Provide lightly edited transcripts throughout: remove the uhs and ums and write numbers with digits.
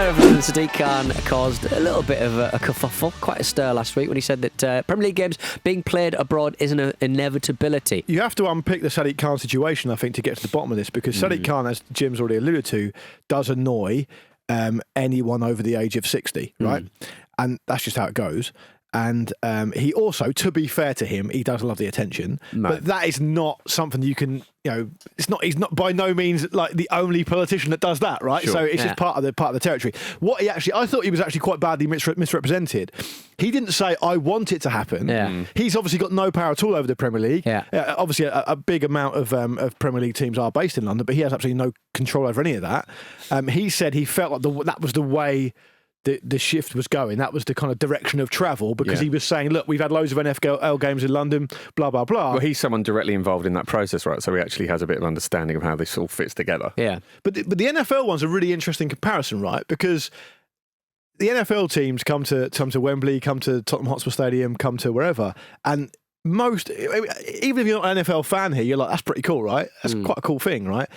Sadiq Khan caused a little bit of a kerfuffle, quite a stir last week when he said that Premier League games being played abroad is an inevitability. You have to unpick the Sadiq Khan situation, I think, to get to the bottom of this, because Sadiq Khan, as Jim's already alluded to, does annoy anyone over the age of 60, right? And that's just how it goes. And he also, to be fair to him, he does love the attention. No. But that is not something you can, he's not by no means like the only politician that does that, right? Sure. So it's just part of the territory. I thought he was actually quite badly misrepresented. He didn't say, I want it to happen. Yeah. He's obviously got no power at all over the Premier League. Yeah. Obviously, a big amount of Premier League teams are based in London, but he has absolutely no control over any of that. He said he felt like that was the way the shift was going. That was the kind of direction of travel, because he was saying, look, we've had loads of NFL games in London, blah, blah, blah. Well, he's someone directly involved in that process, right? So he actually has a bit of understanding of how this all fits together. Yeah. But the NFL one's a really interesting comparison, right? Because the NFL teams come to Wembley, come to Tottenham Hotspur Stadium, come to wherever, and even if you're not an NFL fan here, you're like, that's pretty cool, right? That's quite a cool thing, right?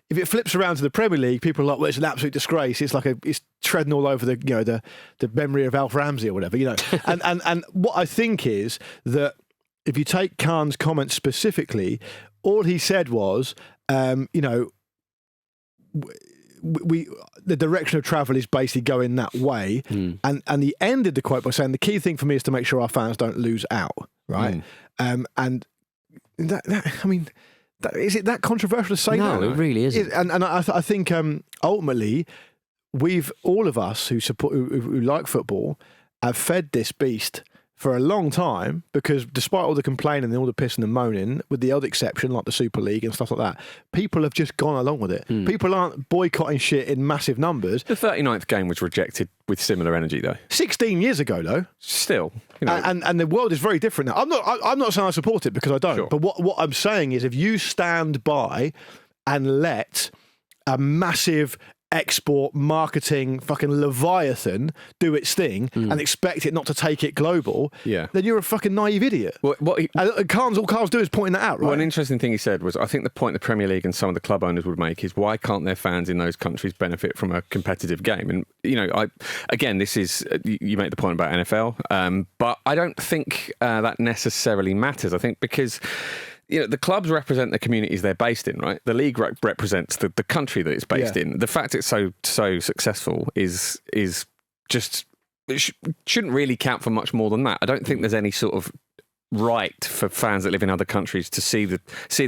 If it flips around to the Premier League, people are like, well, it's an absolute disgrace. It's like it's treading all over the memory of Alf Ramsey or whatever, And what I think is that if you take Khan's comments specifically, all he said was, the direction of travel is basically going that way. And he ended the quote by saying, the key thing for me is to make sure our fans don't lose out, right? And is it that controversial to say that? No, it really isn't. And I think ultimately, all of us who like football have fed this beast for a long time, because despite all the complaining and all the pissing and moaning, with the odd exception like the Super League and stuff like that, people have just gone along with it. People aren't boycotting shit in massive numbers. The 39th game was rejected with similar energy, though. 16 years ago, though. Still. And the world is very different now. I'm not saying I support it, because I don't. Sure. But what I'm saying is, if you stand by and let a massive export marketing fucking leviathan do its thing and expect it not to take it global, then you're a fucking naive idiot. All Carl's do is pointing that out, right? Well, an interesting thing he said was, I think the point the Premier League and some of the club owners would make is, why can't their fans in those countries benefit from a competitive game? And, this is, you make the point about NFL, but I don't think that necessarily matters. I think because the clubs represent the communities they're based in, right? The league represents the country that it's based in. The fact it's so successful is just, it shouldn't really count for much more than that. I don't think there's any sort of right for fans that live in other countries to see the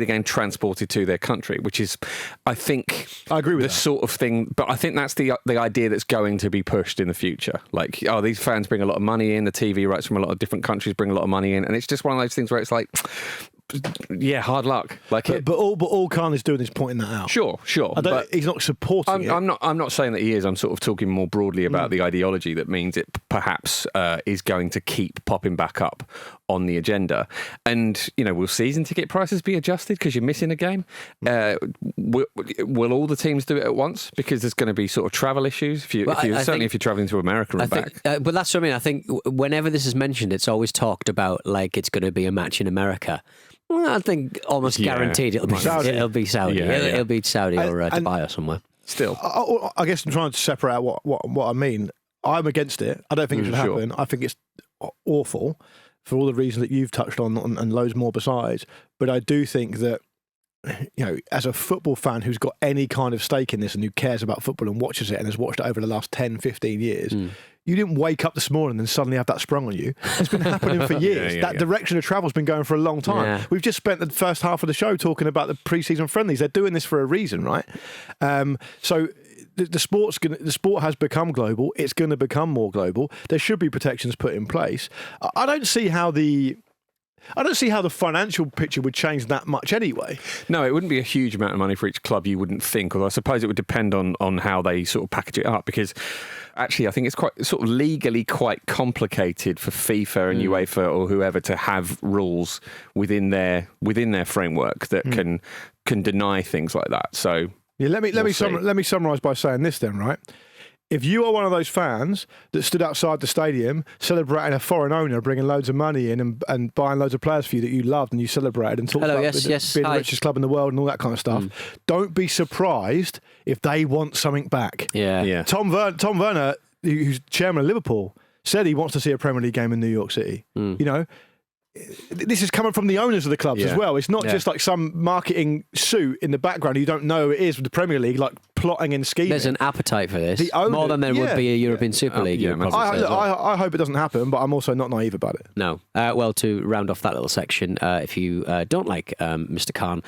game transported to their country, which is, I think, I agree with the sort of thing. But I think that's the idea that's going to be pushed in the future. Like, these fans bring a lot of money in. The TV rights from a lot of different countries bring a lot of money in, and it's just one of those things where it's like, yeah, hard luck. But all Khan is doing is pointing that out. Sure. He's not supporting it. I'm not saying that he is. I'm sort of talking more broadly about the ideology that means it perhaps is going to keep popping back up on the agenda. And will season ticket prices be adjusted because you're missing a game? Will all the teams do it at once because there's going to be sort of travel issues? If you're travelling to America and back. But that's what I mean. I think whenever this is mentioned, it's always talked about like it's going to be a match in America. Well, I think almost guaranteed it'll be Saudi. It'll be Saudi. It'll be Saudi or Dubai or somewhere. Still, I guess I'm trying to separate out what I mean. I'm against it. I don't think it should happen. I think it's awful for all the reasons that you've touched on and loads more besides. But I do think that, as a football fan who's got any kind of stake in this and who cares about football and watches it and has watched it over the last 10, 15 years, you didn't wake up this morning and suddenly have that sprung on you. It's been happening for years. That direction of travel's been going for a long time. Yeah. We've just spent the first half of the show talking about the pre-season friendlies. They're doing this for a reason, right? So the sport has become global. It's going to become more global. There should be protections put in place. I don't see how the financial picture would change that much anyway. No, it wouldn't be a huge amount of money for each club, you wouldn't think. Although I suppose it would depend on how they sort of package it up, because actually I think it's quite sort of legally quite complicated for FIFA and UEFA or whoever to have rules within their framework that can deny things like that. So let me summarise by saying this then, right? if you are one of those fans that stood outside the stadium celebrating a foreign owner bringing loads of money in and buying loads of players for you that you loved and you celebrated and talked about being the richest club in the world and all that kind of stuff, don't be surprised if they want something back. Yeah. Tom Werner, who's chairman of Liverpool, said he wants to see a Premier League game in New York City. You know, this is coming from the owners of the clubs as well. It's not just like some marketing suit in the background you don't know it is with the Premier League, like plotting and scheming. There's an appetite for this, more than there would be a European Super League. I hope it doesn't happen, but I'm also not naive about it. No. Well, to round off that little section, if you don't like Mr. Khan,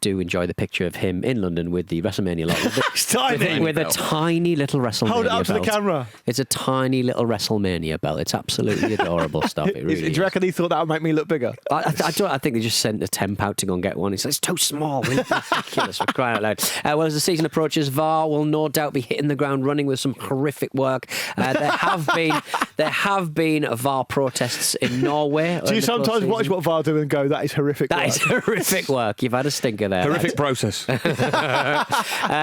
do enjoy the picture of him in London with the WrestleMania lot. With a tiny little WrestleMania Hold it up to belt. the camera. It's a tiny little WrestleMania belt. It's absolutely adorable stuff. It really Do you reckon he thought that would make me look bigger? I think they just sent a £10 to go and get one. It's too small. Ridiculous. We're crying out loud. Well, as the season approaches, VAR will no doubt be hitting the ground running with some horrific work. There have been VAR protests in Norway. Do you sometimes watch what VAR do and go, that is horrific work? That is horrific work. You've had a stinker there. Horrific process.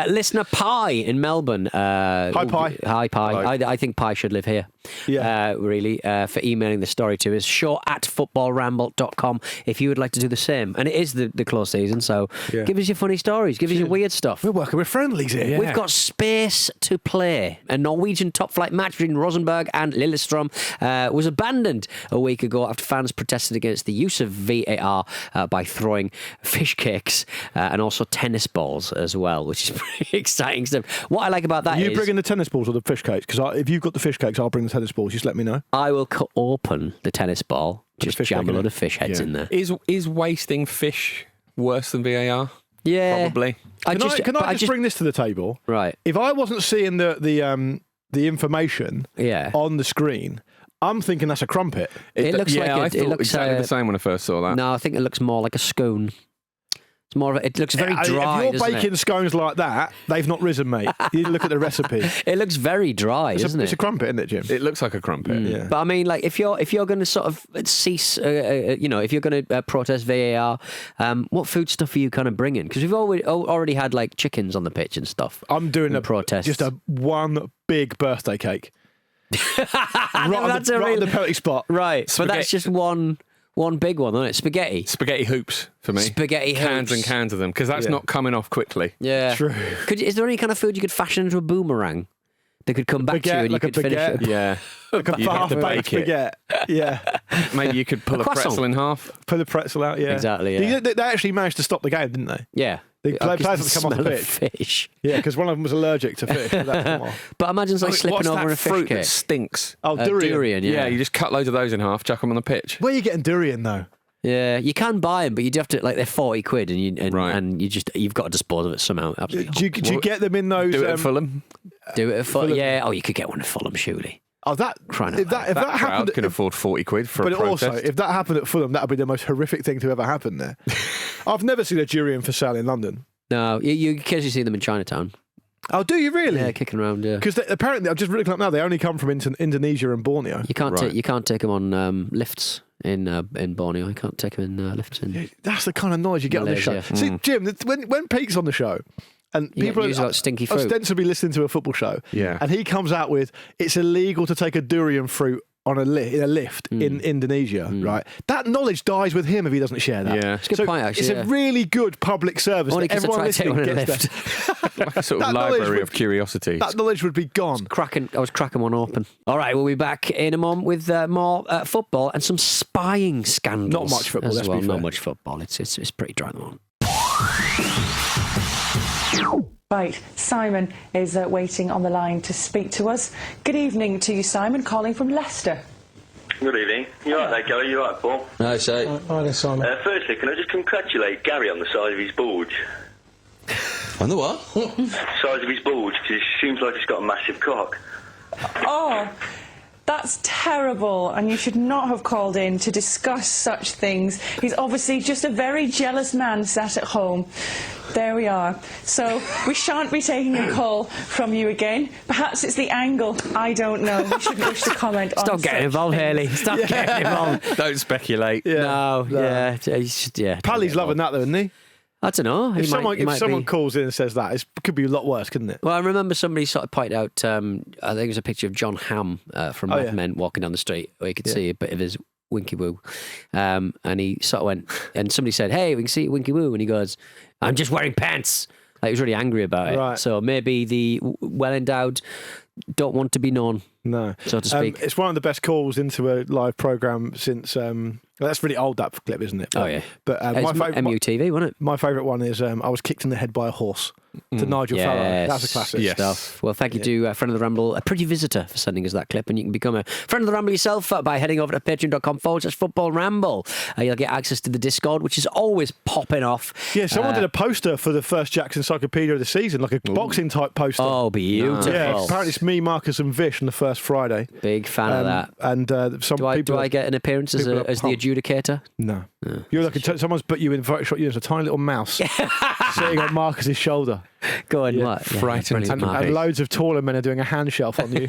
Listener Pi in Melbourne. Hi, Pi. Hi, Pi. I think Pi should live here. Yeah. Really, for emailing the story to us. show@footballramble.com if you would like to do the same. And it is the close season, so give us your funny stories. Give us your weird stuff. We're working with friendlies here. We've got space to play. A Norwegian top flight match between Rosenborg and Lillestrøm was abandoned a week ago after fans protested against the use of VAR by throwing fish cakes and also tennis balls as well, which is pretty exciting stuff. What I like about that is... Are you bringing the tennis balls or the fish cakes? Because if you've got the fish cakes, I'll bring the tennis balls. Just let me know. I will cut open the tennis ball, just jam a load of fish heads in there. Is wasting fish worse than VAR? Yeah. Probably. Can I just bring this to the table? Right. If I wasn't seeing the information on the screen, I'm thinking that's a crumpet. I thought exactly the same when I first saw that. No, I think it looks more like a scone. It's more of it looks very dry. If you're baking scones like that, they've not risen, mate. You look at the recipe. It looks very dry, doesn't it? It's a crumpet, isn't it, Jim? It looks like a crumpet. Yeah. But I mean, like if you're going to sort of cease, if you're going to protest VAR, what food stuff are you kind of bringing? Because we've already had like chickens on the pitch and stuff. I'm doing a protest. Just one big birthday cake. right on the penalty spot. Right, but that's just one big one, isn't it? Spaghetti hoops for me. Spaghetti cans hoops. and cans of them, because that's not coming off quickly. Yeah, true. Is there any kind of food you could fashion into a boomerang that could come back to you and you could finish it? Yeah, like a half-baked baguette. Yeah, maybe you could pull a pretzel in half. Pull the pretzel out. Yeah, exactly. Yeah. They actually managed to stop the game, didn't they? Yeah. The players had to come off the pitch. Fish. Yeah, because one of them was allergic to fish. But imagine slipping over a fish fruit cake. That stinks. Oh, durian. Yeah, you just cut loads of those in half, chuck them on the pitch. Where are you getting durian though? Yeah, you can buy them, but you do have to they're 40 quid, and you've got to dispose of it somehow. Absolutely. Do you get them in those? Do it at Fulham. Do it at Fulham. Yeah. Oh, you could get one at Fulham, surely. Oh, if that happened, can afford 40 quid for a protest. But also, if that happened at Fulham, that would be the most horrific thing to ever happen there. I've never seen a durian for sale in London. No, you occasionally see them in Chinatown. Oh, do you really? Yeah, kicking around. Yeah, because apparently, I'm just looking up now. They only come from Indonesia and Borneo. You can't take them on lifts in Borneo. You can't take them in lifts in. That's the kind of knowledge you get Malaysia. on the show. See, Jim, when Pete's on the show. And people are about stinky fruit. Ostensibly listening to a football show, and he comes out with it's illegal to take a durian fruit on in a lift in Indonesia, right? That knowledge dies with him if he doesn't share that. Yeah, it's a good point. Actually, it's a really good public service. Only that everyone listening gets like a sort of library of curiosity. That knowledge would be gone. I was cracking one open. All right, we'll be back in a moment with more football and some spying scandals. Not much football. Let's be fair. Not much football. It's pretty dry at the moment. Right, Simon is waiting on the line to speak to us. Good evening to you, Simon, calling from Leicester. Good evening. You all right there, Gary? You all right, Paul? No, say. Hi there, Simon. Firstly, can I just congratulate Gary on the size of his bulge? On the what? Size of his bulge, because it seems like he's got a massive cock. Oh, that's terrible, and you should not have called in to discuss such things. He's obviously just a very jealous man sat at home. There we are. So we shan't be taking a call from you again. Perhaps it's the angle. I don't know. We shouldn't wish to comment on Stop getting involved, Haley. Stop getting involved. Don't speculate. No. Yeah. Pally's loving that, though, isn't he? I don't know. If someone calls in and says that, it could be a lot worse, couldn't it? Well, I remember somebody sort of pointed out, I think it was a picture of John Hamm from Mad Men walking down the street where you could see a bit of his winky woo. And he sort of went, and somebody said, hey, we can see winky woo. And he goes, I'm just wearing pants. Like, he was really angry about it. Right. So maybe the well-endowed don't want to be known, so to speak. It's one of the best calls into a live programme since... that's really old, that clip, isn't it? Oh, yeah. But my favourite... MUTV, wasn't it? My favourite one is I was kicked in the head by a horse to Nigel Farrow. That's a classic. Stuff. Well, thank you to Friend of the Ramble, a pretty visitor, for sending us that clip. And you can become a Friend of the Ramble yourself by heading over to patreon.com/Football Ramble. You'll get access to the Discord, which is always popping off. Yeah, someone did a poster for the first Jackson Encyclopedia of the season, like a boxing type poster. Oh, beautiful. Yeah, apparently it's me, Marcus and Vish on the first Friday. Big fan of that. And some people... Do I get an appearance as the adjudicator? No. You're like someone's put you in Photoshop. You're a tiny little mouse sitting on Marcus's shoulder. Go on, what? Frightened. And loads of taller men are doing a hand shelf on you. You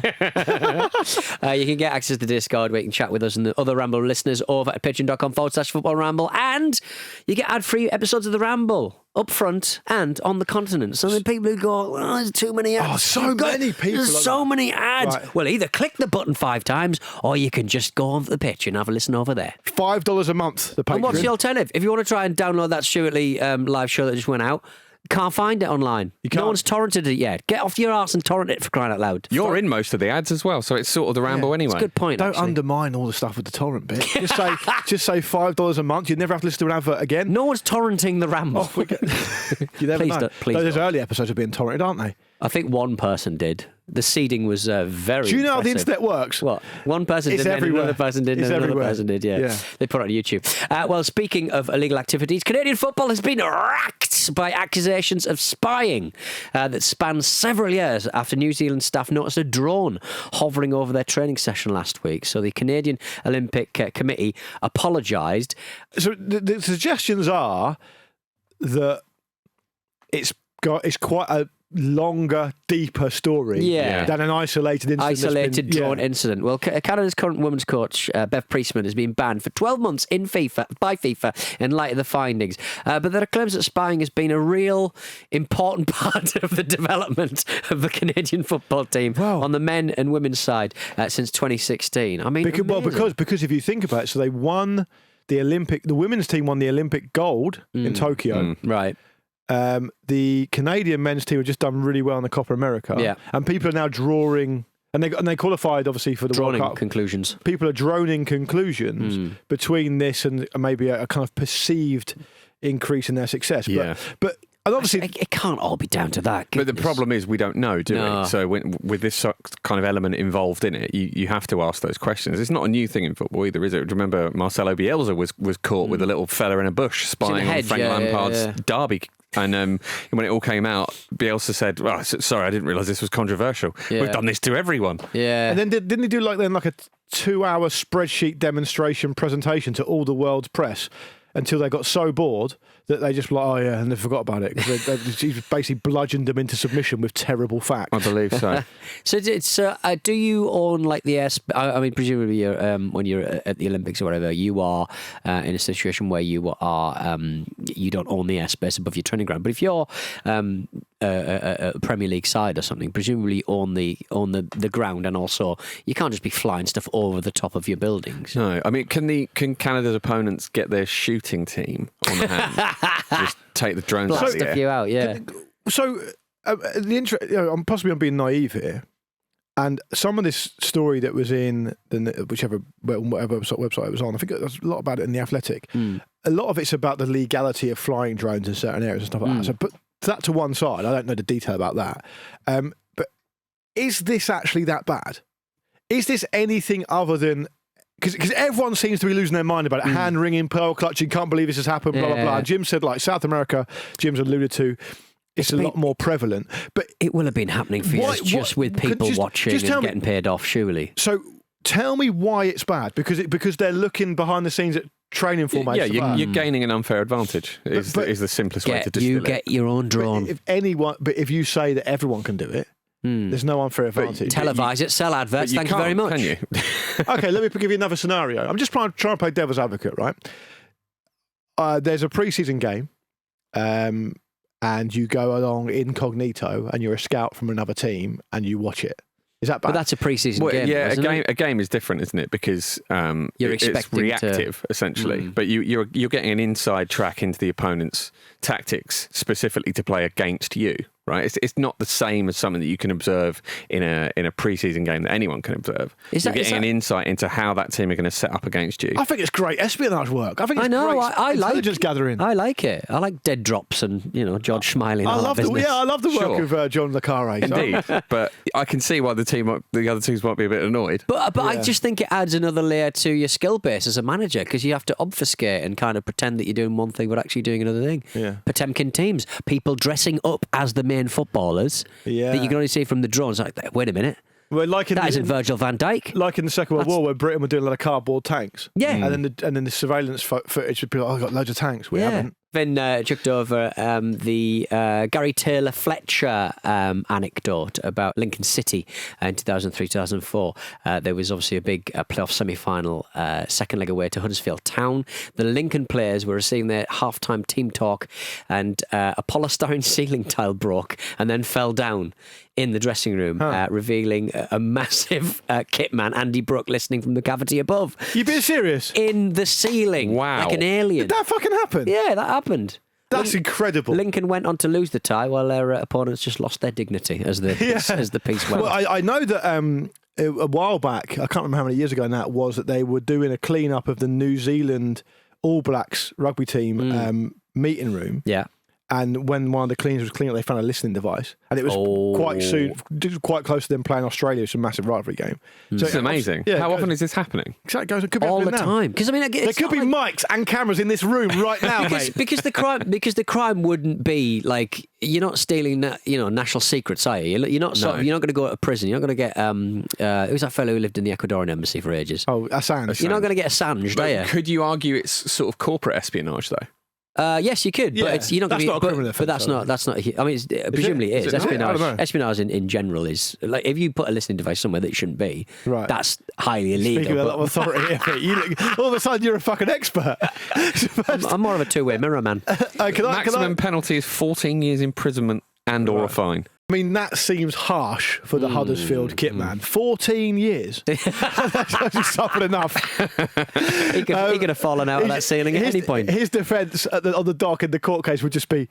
can get access to the Discord where you can chat with us and the other Ramble listeners over at patreon.com/Football Ramble. And you get ad-free episodes of the Ramble up front and on the continent. So the people who go, there's too many ads. Many people. There's so many ads. Right. Well, either click the button 5 times or you can just go on the pitch and have a listen over there. $5 a month, the Patreon. And what's the alternative? If you want to try and download that Stuart Lee live show that just went out, can't find it online. No one's torrented it yet. Get off your arse and torrent it, for crying out loud. You're in most of the ads as well, so it's sort of the Ramble anyway. That's a good point. Don't actually. undermine all the stuff with the torrent bit. Just say $5 a month. You'd never have to listen to an advert again. No one's torrenting the Ramble. You never know. Please Those don't. early episodes are being torrented, aren't they? I think one person did. The seeding was very Do you know how the impressive. internet works? What? One person It's did, and everywhere. another person did, It's and another everywhere. person did, Yeah. They put it on YouTube. Well, speaking of illegal activities, Canadian football has been racked by accusations of spying that spans several years after New Zealand staff noticed a drone hovering over their training session last week. So the Canadian Olympic Committee apologised. So the suggestions are that it's quite a longer, deeper story than an isolated incident. Drone incident. Well, Canada's current women's coach, Bev Priestman, has been banned for 12 months by FIFA in light of the findings. But there are claims that spying has been a real important part of the development of the Canadian football team on the men and women's side since 2016. I mean, because if you think about it, so they won the women's team won the Olympic gold in Tokyo. Right. The Canadian men's team have just done really well in the Copa America, and people are now drawing, and they qualified obviously for the World Cup. Conclusions. People are droning conclusions between this and maybe a kind of perceived increase in their success. But and obviously it can't all be down to that. But the problem is we don't know, do we? So with this kind of element involved in it, you have to ask those questions. It's not a new thing in football either, is it? Remember Marcelo Bielsa was caught with a little fella in a bush spying on Frank Lampard's derby. And when it all came out, Bielsa said, sorry, I didn't realise this was controversial. We've done this to everyone. Yeah. And then didn't he do like a 2-hour spreadsheet demonstration presentation to all the world's press until they got so bored that they just were like, and they forgot about it. Because he basically bludgeoned them into submission with terrible facts. I believe so. So it's do you own like the airspace? I mean, presumably you're, when you're at the Olympics or whatever, you are in a situation where you are you don't own the airspace above your training ground. But if you're a Premier League side or something, presumably you own the ground, and also you can't just be flying stuff over the top of your buildings. No, I mean, can Canada's opponents get their shooting team on the hand? Just take the drones Blast a few out, So, I'm possibly being naive here, and some of this story that was in whatever website it was on, I think there's a lot about it in The Athletic. A lot of it's about the legality of flying drones in certain areas and stuff like that. So put that to one side. I don't know the detail about that. But is this actually that bad? Is this anything other than... Because everyone seems to be losing their mind about it. Hand wringing, pearl clutching, can't believe this has happened, blah, blah, blah. And Jim said, like, South America, Jim's alluded to, it's a lot more prevalent. But it will have been happening for years, just with people watching and getting paid off, surely. So tell me why it's bad. Because they're looking behind the scenes at training formats. Yeah, you're gaining an unfair advantage, is the simplest way to distill it. You get your own drone. But if you say that everyone can do it, there's no unfair advantage. Televise it, sell adverts, thank you very much. Can you? Okay, let me give you another scenario. I'm just trying to play devil's advocate, right? There's a pre-season game, and you go along incognito and you're a scout from another team and you watch it. Is that bad? But that's a pre-season game. Yeah, isn't it? a game is different, isn't it? Because You're it's expecting reactive, essentially. But you're getting an inside track into the opponent's tactics specifically to play against you, right? It's not the same as something that you can observe in a pre-season game that anyone can observe. You're getting an insight into how that team are going to set up against you. I think it's great espionage work. I think it's great I like intelligence gathering. I like it. I like dead drops and George Smiley. I love the work of John Le Carre. Indeed, but I can see why the other teams might be a bit annoyed. But I just think it adds another layer to your skill base as a manager because you have to obfuscate and kind of pretend that you're doing one thing but actually doing another thing. Yeah. Potemkin teams, people dressing up as the main footballers that you can only see from the drones. Like, wait a minute. Well, That isn't Virgil van Dijk. Like in the Second World War, where Britain were doing a lot of cardboard tanks. Yeah. And then the surveillance footage would be like, I've got loads of tanks. We haven't. Then chucked over the Gary Taylor Fletcher anecdote about Lincoln City in 2003-2004. There was obviously a big playoff semi-final, second leg away to Huddersfield Town. The Lincoln players were receiving their half-time team talk and a polystyrene ceiling tile broke and then fell down in the dressing room, revealing a massive kit man, Andy Brook, listening from the cavity above. You being serious? In the ceiling. Wow. Like an alien. Did that fucking happen? Yeah, that happened. That's incredible. Lincoln went on to lose the tie while their opponents just lost their dignity as the piece went. Well, I know that a while back, I can't remember how many years ago now it was, that they were doing a clean-up of the New Zealand All Blacks rugby team meeting room. Yeah. And when one of the cleaners was cleaning up, they found a listening device. And it was quite close to them playing Australia. It's a massive rivalry game. So It's amazing. Yeah, How often is this happening? Exactly. It could be All the happening now. time. Because I mean, There could be mics and cameras in this room right now, mate. because the crime wouldn't be like you're not stealing national secrets, are you? You're not you're not going to go to prison. You're not going to get who's that fellow who lived in the Ecuadorian embassy for ages? Oh, Assange. You're not going to get Assange, are you? Could you argue it's sort of corporate espionage though? Yes, you could, but you're not going to be. Not a criminal offence, but that's not. I mean, presumably it is. Is it not? I don't know. Espionage in general is like if you put a listening device somewhere that it shouldn't be. Right. That's highly illegal. Speaking with a lot of authority, all of a sudden you're a fucking expert. I'm more of a two-way mirror man. Maximum penalty is 14 years imprisonment and or a fine. I mean, that seems harsh for the Huddersfield kit man. 14 years. That's suffered enough. He could have fallen out of that ceiling at any point. His defence on the dock in the court case would just be,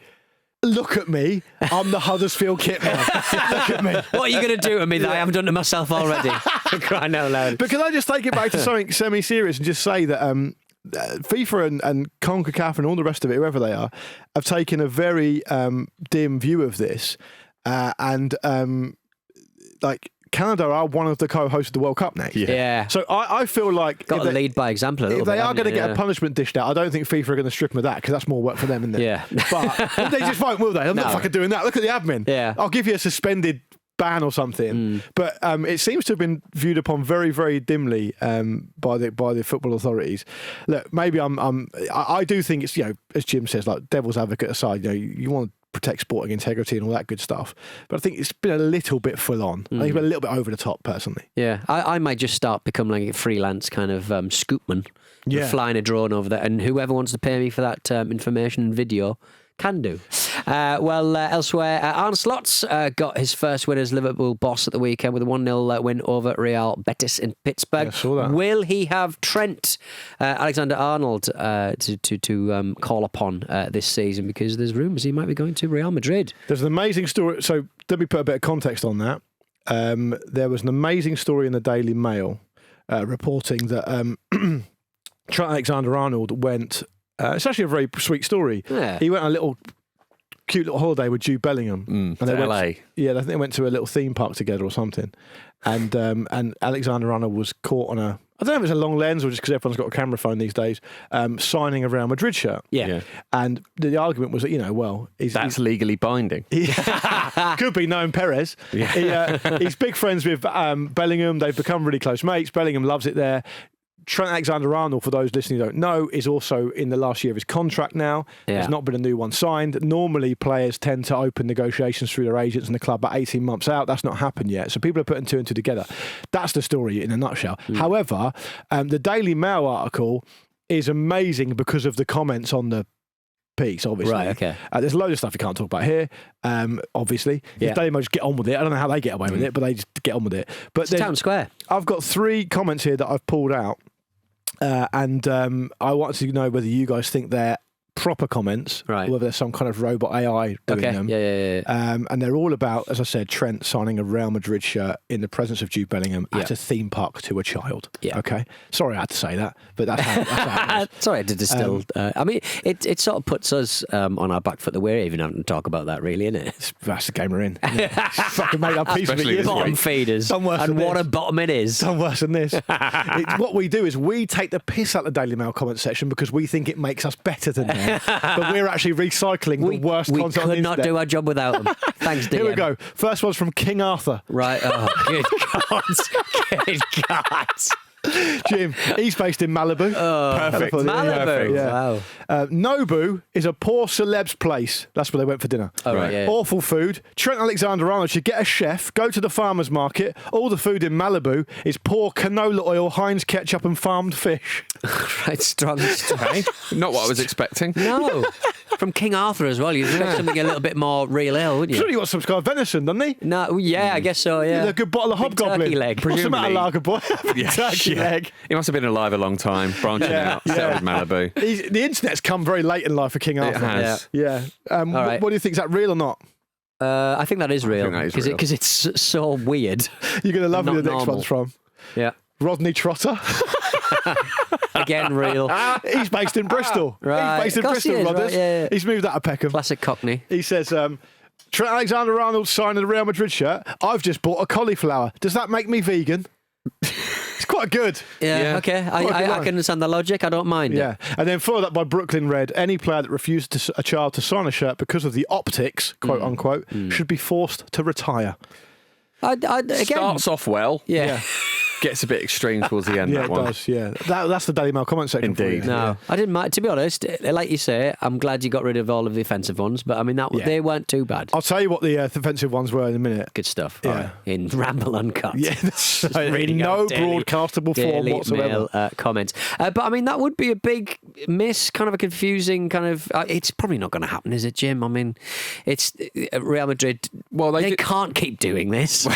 look at me, I'm the Huddersfield kit man. Look at me. What are you going to do to me that I haven't done to myself already? Crying out loud. But can I just take it back to something semi-serious and just say that FIFA and CONCACAF and all the rest of it, whoever they are, have taken a very dim view of this. Canada are one of the co-hosts of the World Cup next. Yeah. So I feel like got to lead by example a little if bit. they are going to get a a punishment dished out, I don't think FIFA are going to strip them of that because that's more work for them, isn't it? Yeah. But they just won't, will they? I'm not fucking doing that. Look at the admin. Yeah. I'll give you a suspended ban or something. But it seems to have been viewed upon very, very dimly by the football authorities. Look, maybe I do think it's, as Jim says, like devil's advocate aside, you want to protect sporting integrity and all that good stuff. But I think it's been a little bit full on. I think it's been a little bit over the top, personally. Yeah, I might just start becoming like a freelance kind of scoopman. Yeah. Flying a drone over there, and whoever wants to pay me for that information and video can do. Elsewhere, Arne Slot's got his first win as Liverpool boss at the weekend with a 1-0 win over Real Betis in Pittsburgh. Yeah, I saw that. Will he have Trent Alexander-Arnold to call upon this season? Because there's rumours he might be going to Real Madrid. There's an amazing story. So let me put a bit of context on that. There was an amazing story in the Daily Mail reporting that Trent Alexander-Arnold went... it's actually a very sweet story. Yeah. He went on a cute little holiday with Jude Bellingham. And they went LA. I think they went to a little theme park together or something. And Alexander-Arnold was caught on I don't know if it's a long lens or just because everyone's got a camera phone these days, signing a Real Madrid shirt. Yeah. And the argument was that, that's legally binding. Could be knowing Perez. Yeah. He's big friends with Bellingham. They've become really close mates. Bellingham loves it there. Trent Alexander-Arnold, for those listening who don't know, is also in the last year of his contract now. Yeah. There's not been a new one signed. Normally, players tend to open negotiations through their agents and the club about 18 months out. That's not happened yet. So people are putting two and two together. That's the story in a nutshell. However, the Daily Mail article is amazing because of the comments on the piece, obviously. Right, okay. There's a load of stuff you can't talk about here, obviously. Yeah. If Daily Mo just get on with it, I don't know how they get away with it, but they just get on with it. But It's town square. I've got 3 comments here that I've pulled out, and I want to know whether you guys think they're proper comments, Right. or whether there's some kind of robot AI doing Okay. them. Yeah. And they're all about, as I said, Trent signing a Real Madrid shirt in the presence of Jude Bellingham at a theme park to a child. Yeah. Okay. Sorry I had to say that, but that's how it is. Sorry to distill. I mean, it sort of puts us on our back foot that we're even having to talk about that, really, isn't it? That's the game we're in. Fucking made up piece of it. Especially years this ago. Bottom feeders. Done worse And than what this. a bottom it is. Done worse than this. What we do is we take the piss out of the Daily Mail comment section because we think it makes us better than them. But we're actually recycling the worst we content on the could not internet. do our job without them. Thanks, DM. Here we go. First one's from King Arthur. Right. Oh, good God. Good God. Jim, he's based in Malibu. Perfect. Malibu. Yeah. Wow. Nobu is a poor celeb's place. That's where they went for dinner. Oh, right, yeah. Awful food. Trent Alexander-Arnold should get a chef, go to the farmer's market. All the food in Malibu is poor canola oil, Heinz ketchup and farmed fish. Right, strong. Hey, not what I was expecting. No. From King Arthur as well. You'd expect something a little bit more real ale, wouldn't you? Surely he wants some kind of venison, doesn't he? No, yeah, I guess so, yeah. A good bottle of Big Hobgoblin. turkey leg. What's the matter, Presumably. lager boy? Turkey leg. He must have been alive a long time, branching out, settled Malibu. The internet's come very late in life for King It Arthur. has. Yeah. All right. What do you think? Is that real or not? I think that is real. think that is real. Because it's so weird. You're going to love Not who the next normal. one's from. Yeah. Rodney Trotter. Again, real. He's based in Bristol. Right. He's based in Of course he Bristol, is, Rodders. right, yeah. He's moved out of Peckham. Classic Cockney. He says, Trent Alexander-Arnold signing a Real Madrid shirt. I've just bought a cauliflower. Does that make me vegan? It's quite good. Yeah, Yeah. okay. Quite a good I line. can understand the logic. I don't mind Yeah. it. And then followed up by Brooklyn Red. Any player that refuses a child to sign a shirt because of the optics, quote unquote, should be forced to retire. Again, Starts off well, yeah. gets a bit extreme towards the end. Yeah, that it one. does. Yeah, that's the Daily Mail comment section. for you. Indeed. No, I didn't mind. To be honest, like you say, I'm glad you got rid of all of the offensive ones, but I mean, they weren't too bad. I'll tell you what the defensive ones were in a minute. Good stuff. Yeah. All right. In Ramble Uncut. Yeah, that's in reading no out Daily- broadcastable form Daily whatsoever. Mail, comments. But I mean, that would be a big miss, kind of a confusing kind of. It's probably not going to happen, is it, Jim? I mean, it's Real Madrid. Well, they did- can't keep doing this.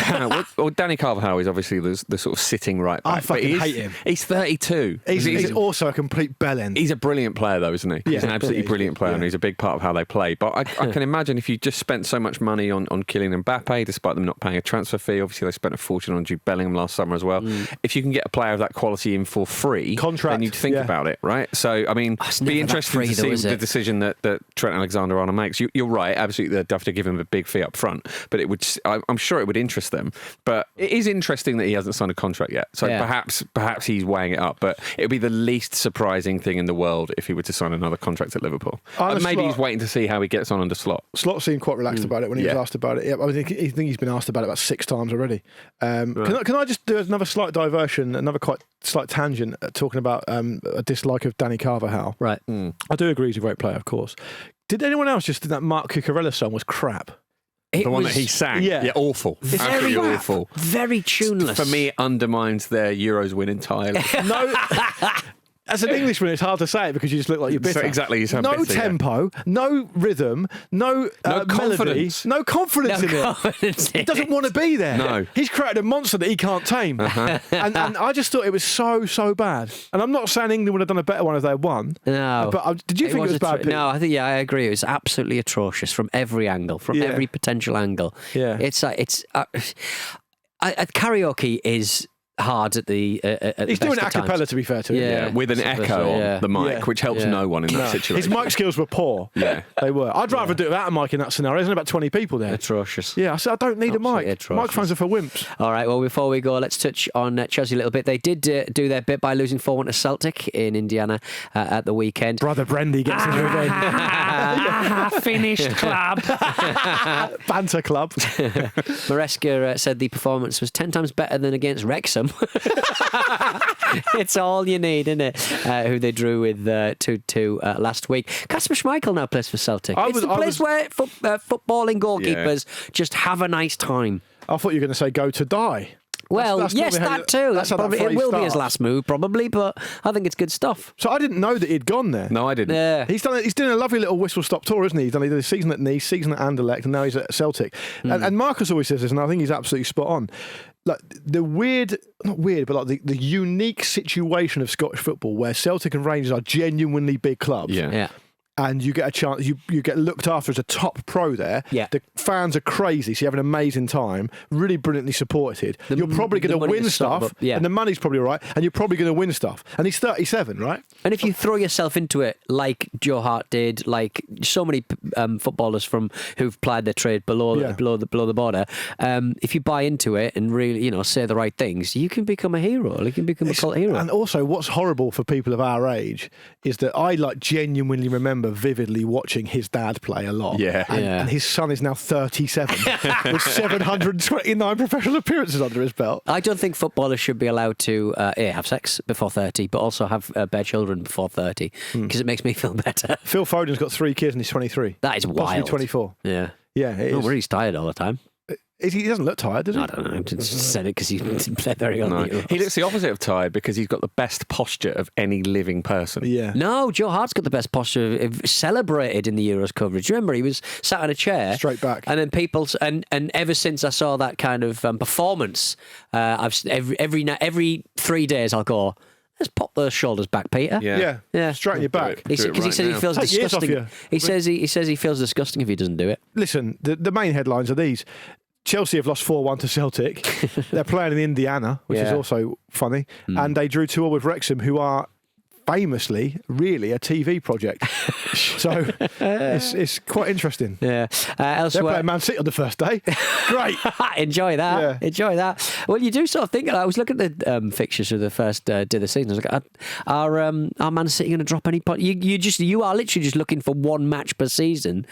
well, Danny Carvajal is obviously the sort of sitting right back. I fucking but hate him. He's 32. He's also a complete bellend. He's a brilliant player, though, isn't he? Yeah, He's an absolutely yeah, brilliant player, and he's a big part of how they play. But I can imagine if you just spent so much money on Kylian Mbappe, despite them not paying a transfer fee. Obviously, they spent a fortune on Jude Bellingham last summer as well. If you can get a player of that quality in for free, Contract, then you'd think yeah. about it, right? So, I mean, It's never be that interesting free, to though, see is the it? decision that Trent Alexander-Arnold makes. You're right, absolutely. They'd have to give him a big fee up front, but it would. I'm sure it would interest them. But it is interesting that he hasn't signed a contract yet. So Yeah. perhaps he's weighing it up. But it would be the least surprising thing in the world if he were to sign another contract at Liverpool. Arne Maybe Slot- he's waiting to see how he gets on under Slot. Slot seemed quite relaxed about it when he was Yeah. asked about it. Yeah, I think he's been asked about it about 6 times already. Can I just do another slight diversion, another quite slight tangent, talking about a dislike of Danny Carvajal? Right. I do agree he's a great player, of course. Did anyone else just think that Mark Cucurella song was crap? The one that he sang. Yeah. Awful. Very Absolutely awful. Very tuneless. For me, it undermines their Euros win entirely. No. As an Englishman, it's hard to say it because you just look like you're bitter. So exactly, you sound no bitter, yeah. tempo, no rhythm, no melody, confidence. no confidence in it. He doesn't want to be there. No. He's created a monster that he can't tame. And I just thought it was so bad. And I'm not saying England would have done a better one if they had won. No. But did you think it was bad? Pete? No, I think I agree. It was absolutely atrocious from every angle, from Yeah. every potential angle. Yeah. It's karaoke is hard at the. At He's the doing best a of times. cappella, to be fair to him. Yeah. With an That's echo right, yeah. on the mic, Yeah. which helps Yeah. no one in that His situation. mic skills were poor. Yeah. They were. I'd rather do it without a mic in that scenario. There's only about 20 people there. Atrocious. Yeah, I said I don't need a Absolutely mic. atrocious. Microphones are for wimps. All right, well, before we go, let's touch on Chelsea a little bit. They did do their bit by losing 4-1 to Celtic in Indiana at the weekend. Brother Brendy gets his revenge. Finished club. Banter club. Maresca said the performance was 10 times better than against Wrexham. It's all you need, isn't it? Who they drew with 2-2 last week. Kasper Schmeichel now plays for Celtic. It's the place where footballing goalkeepers just have a nice time. I thought you were going to say go to die. Well, That's yes, normally how that too. that's how that Probably, it phrase will be his starts. last move, probably, but I think it's good stuff. So I didn't know that he'd gone there. No, I didn't. Yeah. He's doing a lovely little whistle-stop tour, isn't he? He did a season at Nice, season at Anderlecht, and now he's at Celtic. And Marcus always says this, and I think he's absolutely spot on. Like the not weird, but like the unique situation of Scottish football where Celtic and Rangers are genuinely big clubs. Yeah. And you get a chance, you get looked after as a top pro there. Yeah. The fans are crazy, so you have an amazing time, really brilliantly supported. You're probably going to money win to sort stuff, of- yeah. and the money's probably all right, and you're probably going to win stuff. And he's 37, right? And if you throw yourself into it like Joe Hart did, like so many footballers who've plied their trade below the border, if you buy into it and really, say the right things, you can become a hero. You can become a cult hero. And also, what's horrible for people of our age is that I genuinely remember vividly watching his dad play a lot. Yeah. And his son is now 37 with 729 professional appearances under his belt. I don't think footballers should be allowed to have sex before 30, but also have bear children before 30, because it makes me feel better. Phil Foden's got 3 kids and he's 23. That is Possibly wild. 24. Yeah. Yeah, it No, is. he's tired all the time. He doesn't look tired, does he? I don't know. I just said it because he didn't play very well. No. in the Euros. He looks the opposite of tired because he's got the best posture of any living person. Yeah. No, Joe Hart's got the best posture. Celebrated in the Euros coverage. Remember, he was sat in a chair, Straight back. and then and ever since I saw that kind of performance, every 3 days I'll go, let's pop those shoulders back, Peter. Yeah. Straight in your back. Do it Because he right says he now. feels Take years off disgusting. you. He says he feels disgusting if he doesn't do it. Listen, the main headlines are these. Chelsea have lost 4-1 to Celtic. They're playing in Indiana, which is Yeah. also funny. And they drew 2-2 with Wrexham, who are famously really a TV project. So it's quite interesting. Yeah. They're Elsewhere, playing Man City on the first day. Great. Enjoy that. Yeah. Enjoy that. Well, you do sort of think. I was looking at the fixtures of the first day of the season. I was like, are Man City going to drop any points? You are literally just looking for one match per season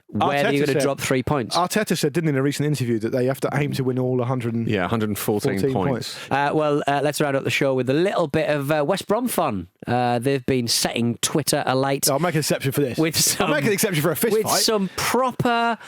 where Arteta you're going to said- drop 3 points. Arteta said, didn't he, in a recent interview, that they have to aim to win all 114 114 points. Let's round up the show with a little bit of West Brom fun. They've been setting Twitter alight I'll make an exception for this. with I'll make an exception for a fist with fight. some proper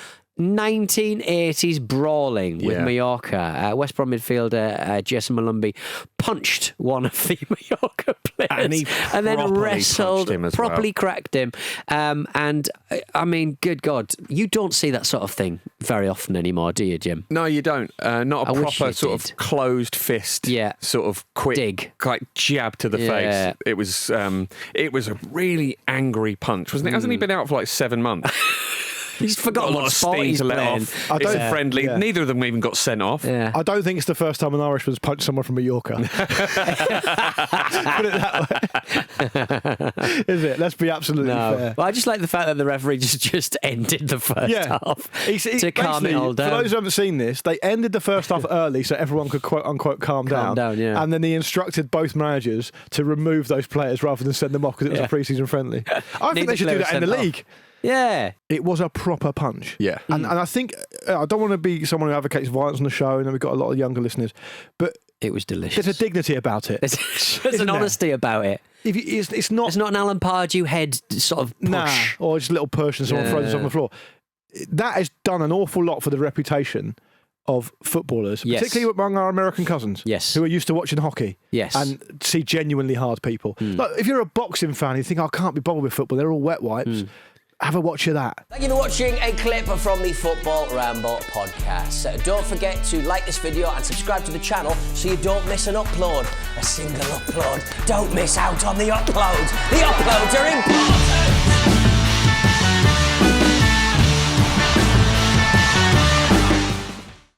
1980s brawling with Yeah. Mallorca. West Brom midfielder Jason Malumbi punched one of the Mallorca players And he then properly wrestled, punched him as properly well. cracked him. And I mean, good God, you don't see that sort of thing very often anymore, do you, Jim? No, you don't. Not a I wish proper you sort did. of closed fist, Yeah. sort of quick, Dig. like jab to the Yeah. face. It was a really angry punch, wasn't it? Hasn't he been out for like 7 months? He's Got forgotten a lot what of sport steam he's to let playing. off. I It's don't- a friendly. yeah. Neither of them even got sent off. Yeah. I don't think it's the first time an Irishman's punched someone from Mallorca. Put it that way. Is it? Let's be absolutely No, fair. well, I just like the fact that the referee just ended the first half to calm it basically, all down. For those who haven't seen this, they ended the first half early so everyone could quote unquote calm down. Yeah. And then he instructed both managers to remove those players rather than send them off because it was Yeah. a pre-season friendly. I think Neither they should player do that in the sent off. league. Yeah. It was a proper punch. Yeah. And I think, I don't want to be someone who advocates violence on the show, and we've got a lot of younger listeners, but It was delicious. there's a dignity about it. There's Isn't an there? honesty about it. If you, it's not, It's not an Alan Pardew head sort of push. nah, or just a little push and someone throws us on the floor. That has done an awful lot for the reputation of footballers, Yes. particularly among our American cousins, Yes. who are used to watching hockey, Yes. and see genuinely hard people. Like, if you're a boxing fan, you think, I can't be bothered with football, they're all wet wipes. Have a watch of that. Thank you for watching a clip from the Football Ramble podcast. Don't forget to like this video and subscribe to the channel so you don't miss an upload. A single upload. Don't miss out on the uploads. The uploads are important.